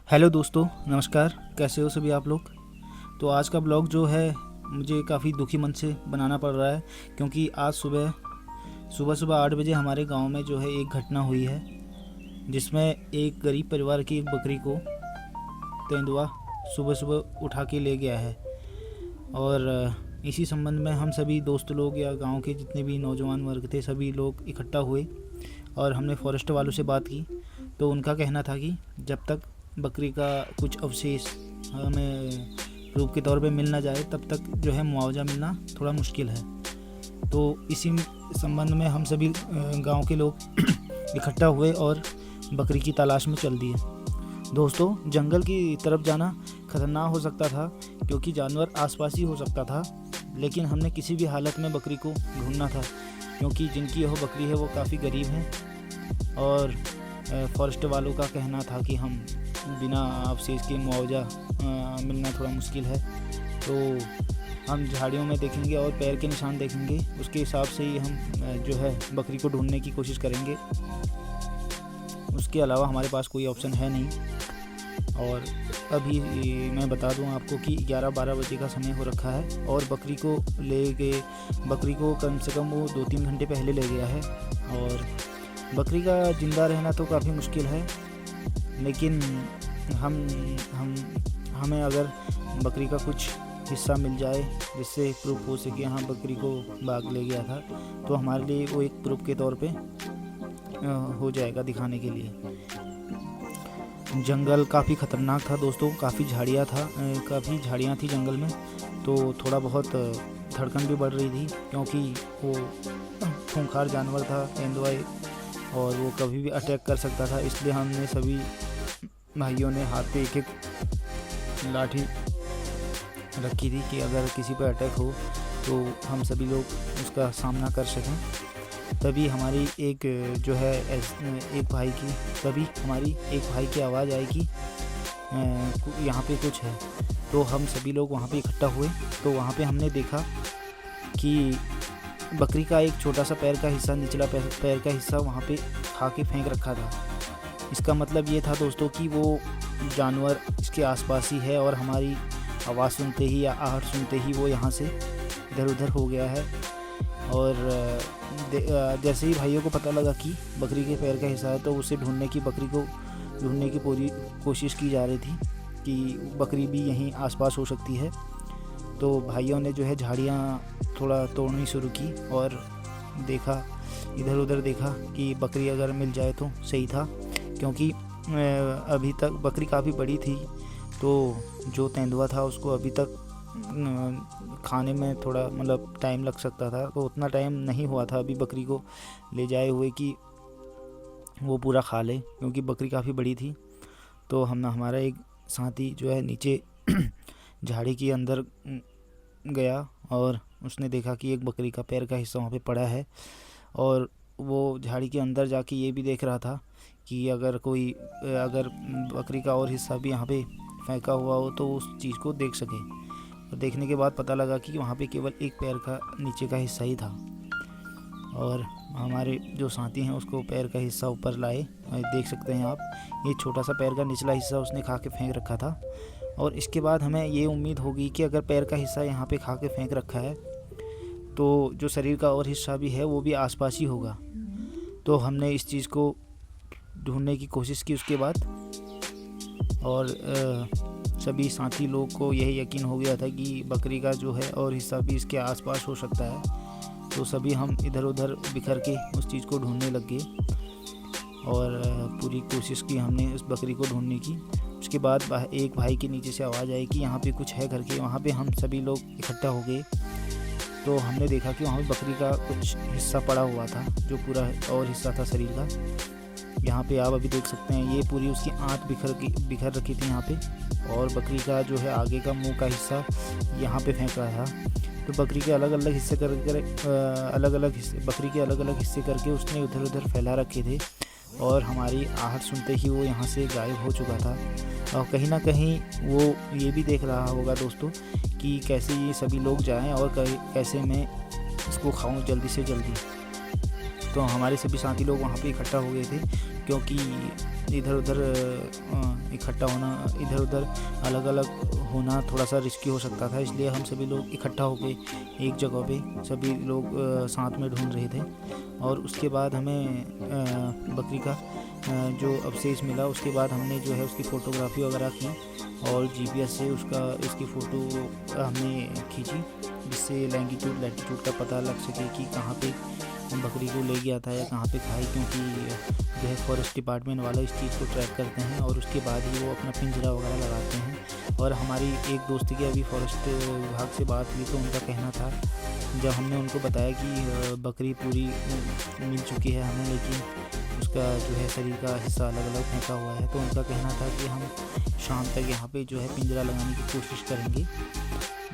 Hello दोस्तों, नमस्कार। कैसे हो सभी आप लोग। तो आज का ब्लॉग जो है मुझे काफ़ी दुखी मन से बनाना पड़ रहा है, क्योंकि आज सुबह सुबह सुबह 8 बजे हमारे गांव में जो है एक घटना हुई है, जिसमें एक गरीब परिवार की एक बकरी को तेंदुआ सुबह सुबह उठा के ले गया है। और इसी संबंध में हम सभी दोस्त लोग या गांव के जितने भी नौजवान वर्ग थे सभी लोग इकट्ठा हुए और हमने फॉरेस्ट वालों से बात की। तो उनका कहना था कि जब तक बकरी का कुछ अवशेष हमें प्रूफ के तौर पे मिल ना जाए तब तक जो है मुआवजा मिलना थोड़ा मुश्किल है। तो इसी संबंध में हम सभी गांव के लोग इकट्ठा हुए और बकरी की तलाश में चल दिए। दोस्तों, जंगल की तरफ जाना खतरनाक हो सकता था क्योंकि जानवर आसपास ही हो सकता था, लेकिन हमने किसी भी हालत में बकरी को ढूंढना था, क्योंकि जिनकी यह बकरी है वो काफ़ी गरीब हैं और फॉरेस्ट वालों का कहना था कि हम बिना अवशेष के मुआवजा मिलना थोड़ा मुश्किल है। तो हम झाड़ियों में देखेंगे और पैर के निशान देखेंगे, उसके हिसाब से ही हम जो है बकरी को ढूंढने की कोशिश करेंगे। उसके अलावा हमारे पास कोई ऑप्शन है नहीं। और अभी मैं बता दूं आपको कि 11-12 बजे का समय हो रखा है और बकरी को कम से कम वो 2-3 घंटे पहले ले गया है। और बकरी का ज़िंदा रहना तो काफ़ी मुश्किल है, लेकिन हमें अगर बकरी का कुछ हिस्सा मिल जाए जिससे प्रूफ हो सके हाँ बकरी को भाग ले गया था, तो हमारे लिए वो एक प्रूफ के तौर पे हो जाएगा दिखाने के लिए। जंगल काफ़ी ख़तरनाक था दोस्तों, काफ़ी झाड़ियाँ थी जंगल में, तो थोड़ा बहुत धड़कन भी बढ़ रही थी क्योंकि वो खूंखार जानवर था तेंदुआ और वो कभी भी अटैक कर सकता था। इसलिए हमने सभी भाइयों ने हाथ पे एक लाठी रखी थी कि अगर किसी पर अटैक हो तो हम सभी लोग उसका सामना कर सकें। तभी हमारी एक भाई की आवाज़ आई कि यहाँ पे कुछ है। तो हम सभी लोग वहाँ पे इकट्ठा हुए। तो वहाँ पे हमने देखा कि बकरी का एक छोटा सा पैर का हिस्सा, निचला पैर का हिस्सा वहाँ पे खा के फेंक रखा था। इसका मतलब ये था दोस्तों कि वो जानवर इसके आसपास ही है और हमारी आवाज़ सुनते ही या आहट सुनते ही वो यहाँ से इधर उधर हो गया है। और जैसे ही भाइयों को पता लगा कि बकरी के पैर का हिस्सा है तो उसे बकरी को ढूंढने की पूरी कोशिश की जा रही थी कि बकरी भी यहीं आसपास हो सकती है। तो भाइयों ने जो है झाड़ियाँ थोड़ा तोड़नी शुरू की और इधर उधर देखा कि बकरी अगर मिल जाए तो सही था, क्योंकि अभी तक बकरी काफ़ी बड़ी थी तो जो तेंदुआ था उसको अभी तक खाने में थोड़ा टाइम लग सकता था। तो उतना टाइम नहीं हुआ था अभी बकरी को ले जाए हुए कि वो पूरा खा ले, क्योंकि बकरी काफ़ी बड़ी थी। तो हमारा एक साथी जो है नीचे झाड़ी के अंदर गया और उसने देखा कि एक बकरी का पैर का हिस्सा वहाँ पे पड़ा है। और वो झाड़ी के अंदर जाके ये भी देख रहा था कि अगर बकरी का और हिस्सा भी यहाँ पे फेंका हुआ हो तो उस चीज़ को देख सके। और देखने के बाद पता लगा कि वहाँ पे केवल एक पैर का नीचे का हिस्सा ही था। और हमारे जो साथी हैं उसको पैर का हिस्सा ऊपर लाए, देख सकते हैं आप, ये छोटा सा पैर का निचला हिस्सा उसने खा के फेंक रखा था। और इसके बाद हमें ये उम्मीद होगी कि अगर पैर का हिस्सा यहाँ पे खा के फेंक रखा है तो जो शरीर का और हिस्सा भी है वो भी आसपास ही होगा। तो हमने इस चीज़ को ढूंढने की कोशिश की उसके बाद, और सभी साथी लोग को यही यकीन हो गया था कि बकरी का जो है और हिस्सा भी इसके आसपास हो सकता है। तो सभी हम इधर उधर बिखर के उस चीज़ को ढूंढने लग गए और पूरी कोशिश की हमने उस बकरी को ढूंढने की। उसके बाद एक भाई के नीचे से आवाज़ आई कि यहाँ पे कुछ है करके। वहाँ पे हम सभी लोग इकट्ठा हो गए तो हमने देखा कि वहाँ पे बकरी का कुछ हिस्सा पड़ा हुआ था, जो पूरा और हिस्सा था शरीर का। यहाँ पे आप अभी देख सकते हैं, ये पूरी उसकी आंत बिखर रखी थी यहाँ पे, और बकरी का जो है आगे का मुंह का हिस्सा यहाँ पे फेंक रहा था। तो बकरी के अलग अलग हिस्से करके उसने इधर उधर फैला रखे थे और हमारी आहट सुनते ही वो यहाँ से गायब हो चुका था। और कहीं ना कहीं वो ये भी देख रहा होगा दोस्तों कि कैसे ये सभी लोग जाएं और कैसे मैं इसको खाऊं जल्दी से जल्दी। तो हमारे सभी साथी लोग वहाँ पे इकट्ठा हो गए थे, क्योंकि इधर उधर इकट्ठा होना, इधर उधर अलग अलग होना थोड़ा सा रिस्की हो सकता था। इसलिए हम सभी लोग इकट्ठा हो गए एक जगह पे, सभी लोग साथ में ढूंढ रहे थे। और उसके बाद हमें बकरी का जो अवशेष मिला, उसके बाद हमने जो है उसकी फ़ोटोग्राफी वगैरह की और जीपीएस से इसकी फ़ोटो हमने खींची, जिससे लैंगिट्यूड लैटिट्यूड का पता लग सके कि कहाँ पे बकरी को ले गया था या कहाँ पे खाई, क्योंकि जो है फॉरेस्ट डिपार्टमेंट वाले इस चीज़ को ट्रैक करते हैं और उसके बाद ही वो अपना पिंजरा वगैरह लगाते हैं। और हमारी एक दोस्त की अभी फॉरेस्ट विभाग से बात हुई, तो उनका कहना था, जब हमने उनको बताया कि बकरी पूरी मिल चुकी है हमें, लेकिन उसका जो है शरीर का हिस्सा अलग अलग फेंका हुआ है, तो उनका कहना था कि हम शाम तक यहाँ पे जो है पिंजरा लगाने की कोशिश करेंगे।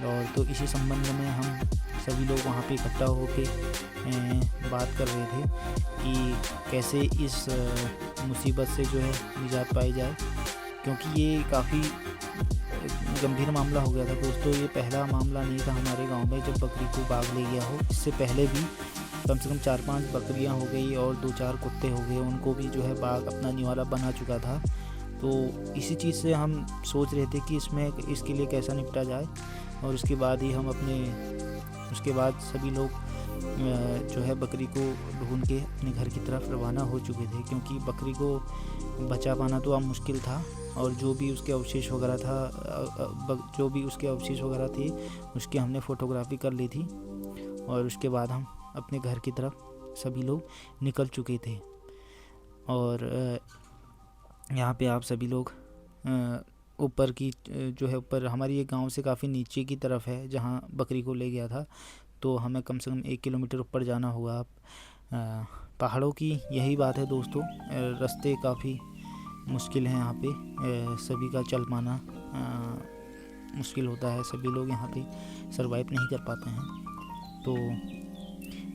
और तो इसी संबंध में हम सभी लोग वहाँ पे इकट्ठा होके बात कर रहे थे कि कैसे इस मुसीबत से जो है निजात पाई जाए, क्योंकि ये काफ़ी गंभीर मामला हो गया था दोस्तों। ये पहला मामला नहीं था हमारे गांव में जब बकरी को बाघ ले गया हो। इससे पहले भी कम से कम 4-5 बकरियां हो गई और 2-4 कुत्ते हो गए, उनको भी जो है बाघ अपना निवाला बना चुका था। तो इसी चीज़ से हम सोच रहे थे कि इसके लिए कैसा निपटा जाए। और उसके बाद ही हम उसके बाद सभी लोग जो है बकरी को ढूंढ के अपने घर की तरफ रवाना हो चुके थे, क्योंकि बकरी को बचा पाना तो अब मुश्किल था। और जो भी उसके अवशेष वगैरह थे उसकी हमने फ़ोटोग्राफी कर ली थी। और उसके बाद हम अपने घर की तरफ सभी लोग निकल चुके थे। और यहाँ पे आप सभी लोग ऊपर की जो है, ऊपर हमारी ये गांव से काफ़ी नीचे की तरफ है जहाँ बकरी को ले गया था, तो हमें कम से कम 1 किलोमीटर ऊपर जाना होगा। पहाड़ों की यही बात है दोस्तों, रास्ते काफ़ी मुश्किल हैं यहाँ पे, सभी का चल पाना मुश्किल होता है, सभी लोग यहाँ पे सरवाइव नहीं कर पाते हैं। तो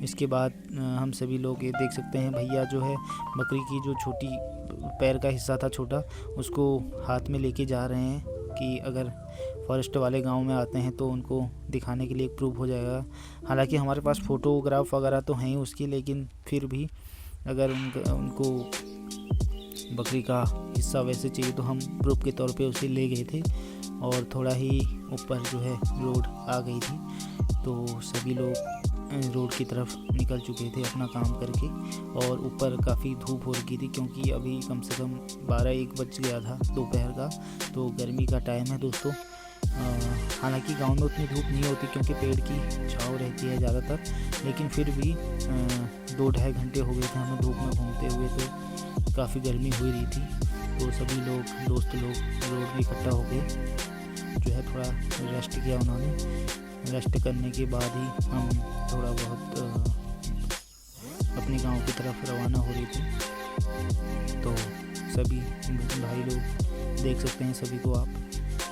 इसके बाद हम सभी लोग ये देख सकते हैं, भैया जो है बकरी की जो छोटी पैर का हिस्सा था छोटा, उसको हाथ में लेके जा रहे हैं कि अगर फॉरेस्ट वाले गांव में आते हैं तो उनको दिखाने के लिए एक प्रूफ हो जाएगा। हालांकि हमारे पास फ़ोटोग्राफ वगैरह तो हैं उसकी, लेकिन फिर भी अगर उनको बकरी का हिस्सा वैसे चाहिए तो हम प्रूफ के तौर पे उसे ले गए थे। और थोड़ा ही ऊपर जो है रोड आ गई थी, तो सभी लोग रोड की तरफ निकल चुके थे अपना काम करके। और ऊपर काफ़ी धूप हो रही थी, क्योंकि अभी कम से कम 12-1 बज गया था दोपहर का, तो गर्मी का टाइम है दोस्तों। हालांकि गांव में उतनी धूप नहीं होती क्योंकि पेड़ की छाँव रहती है ज़्यादातर, लेकिन फिर भी 2-2.5 घंटे हो गए थे हमें धूप में घूमते हुए, तो काफ़ी गर्मी हो रही थी। तो सभी लोग दोस्त लोग रोड में इकट्ठा हो गए, जो है थोड़ा रेस्ट किया उन्होंने। रेस्ट करने के बाद ही हम थोड़ा बहुत अपने गांव की तरफ रवाना हो रहे थे। तो सभी भाई लोग देख सकते हैं सभी को आप।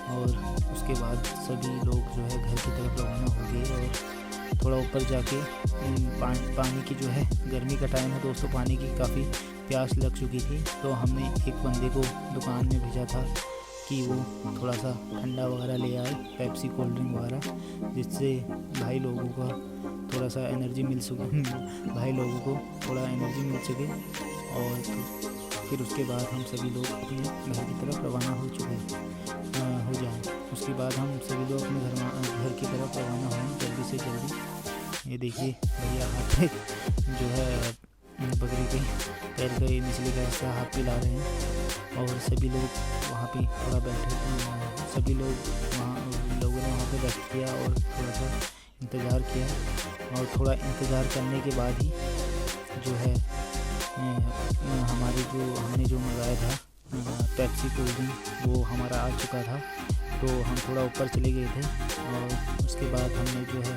और उसके बाद सभी लोग जो है घर की तरफ रवाना हो गए और थोड़ा ऊपर जाके पानी की जो है, गर्मी का टाइम है दोस्तों, पानी की काफ़ी प्यास लग चुकी थी। तो हमने एक बंदे को दुकान में भेजा था कि वो थोड़ा सा ठंडा वगैरह ले आए, पेप्सी कोल्ड ड्रिंक वगैरह, जिससे भाई लोगों को थोड़ा सा एनर्जी मिल सके। और फिर उसके बाद हम सभी लोग अपने घर की तरफ रवाना हो जाएं। उसके बाद हम सभी लोग अपने घर की तरफ रवाना हों जल्दी से जल्दी। ये देखिए भैया हाथ पे जो है बकरी के पैर का निचले का हिस्सा हाथ पे ला रहे हैं। और सभी लोग वहाँ पे थोड़ा बैठे, सभी लोगों ने वहाँ पे रेस्ट किया और थोड़ा सा इंतज़ार किया। और थोड़ा इंतज़ार करने के बाद ही जो है हमने जो मंगाया था पेप्सी कोल्ड ड्रिंक, वो हमारा आ चुका था। तो हम थोड़ा ऊपर चले गए थे और उसके बाद हमने जो है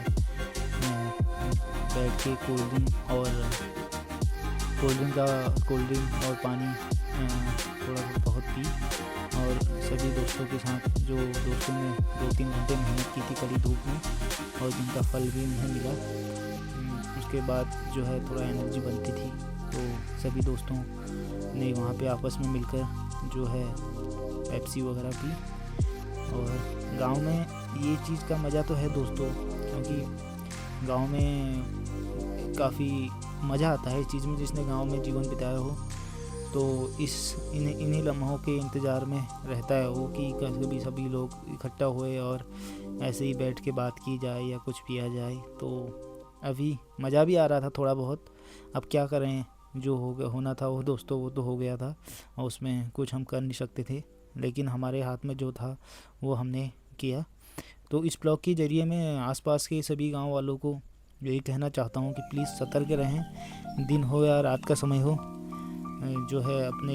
बैठ के कोल्ड ड्रिंक और पानी थोड़ा बहुत पी। और सभी दोस्तों के साथ, जो दोस्तों ने 2-3 घंटे मेहनत की थी कड़ी धूप में और जिनका फल भी उन्हें मिला, उसके बाद जो है थोड़ा एनर्जी बनती थी। तो सभी दोस्तों ने वहाँ पे आपस में मिलकर जो है पेप्सी वगैरह पी। और गांव में ये चीज़ का मज़ा तो है दोस्तों, क्योंकि गांव में काफ़ी मज़ा आता है इस चीज़ में, जिसने गांव में जीवन बिताया हो तो इन्हीं लम्हों के इंतज़ार में रहता है वो कि कभी सभी लोग इकट्ठा हुए और ऐसे ही बैठ के बात की जाए या कुछ पिया जाए। तो अभी मज़ा भी आ रहा था थोड़ा बहुत। अब क्या करें, जो होना था वो दोस्तों वो तो हो गया था और उसमें कुछ हम कर नहीं सकते थे, लेकिन हमारे हाथ में जो था वो हमने किया। तो इस ब्लॉग के ज़रिए मैं आसपास के सभी गांव वालों को यही कहना चाहता हूं कि प्लीज़ सतर्क रहें, दिन हो या रात का समय हो, जो है अपने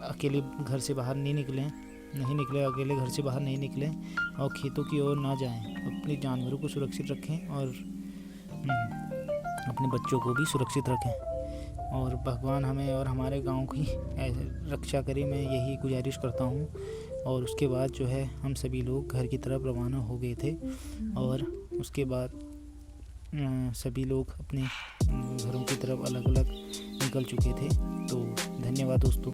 अकेले घर से बाहर नहीं निकलें, अकेले घर से बाहर नहीं निकलें और खेतों की ओर ना जाएं। अपने जानवरों को सुरक्षित रखें और अपने बच्चों को भी सुरक्षित रखें और भगवान हमें और हमारे गांव की रक्षा करे, मैं यही गुजारिश करता हूं। और उसके बाद जो है हम सभी लोग घर की तरफ रवाना हो गए थे और उसके बाद सभी लोग अपने घरों की तरफ अलग अलग निकल चुके थे। तो धन्यवाद दोस्तों।